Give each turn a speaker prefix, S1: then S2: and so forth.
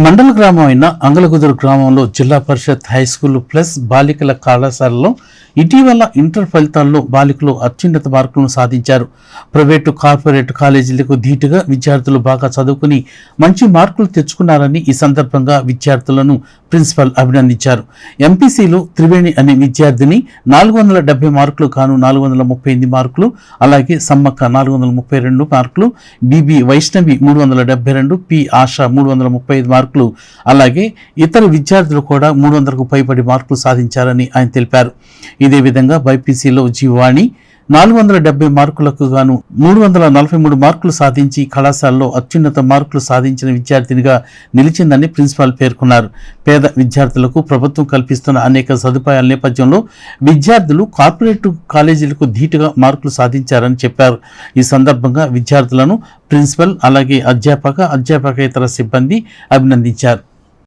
S1: మండల గ్రామం అయిన అంగలగుదురు గ్రామంలో జిల్లా పరిషత్ హైస్కూల్ ప్లస్ బాలికల కళాశాలలో ఇటీవల ఇంటర్ ఫలితాల్లో బాలికలు అత్యున్నత మార్కులను సాధించారు. ప్రైవేటు కార్పొరేట్ కాలేజీలకు ధీటుగా విద్యార్థులు బాగా చదువుకుని మంచి మార్కులు తెచ్చుకున్నారని ఈ సందర్భంగా విద్యార్థులను ప్రిన్సిపల్ అభినందించారు. ఎంపీసీలో త్రివేణి అనే విద్యార్థిని 470 మార్కులు గాను 438 మార్కులు, అలాగే సమ్మక్క 432 మార్కులు, బీబీ వైష్ణవి 372, పి ఆశ 335 మార్కులు, అలాగే ఇతర విద్యార్థులు కూడా 300కు పైబడి మార్కులు సాధించారని ఆయన తెలిపారు. ఇదే విధంగా బైపీసీలో జీవాణి 470 మార్కులకు గాను 343 మార్కులు సాధించి కళాశాలలో అత్యున్నత మార్కులు సాధించిన విద్యార్థినిగా నిలిచిందని ప్రిన్సిపాల్ పేర్కొన్నారు. పేద విద్యార్థులకు ప్రభుత్వం కల్పిస్తున్న అనేక సదుపాయాల నేపథ్యంలో విద్యార్థులు కార్పొరేట్ కాలేజీలకు ధీటుగా మార్కులు సాధించారని చెప్పారు. ఈ సందర్భంగా విద్యార్థులను ప్రిన్సిపల్ అలాగే అధ్యాపకేతర సిబ్బంది అభినందించారు.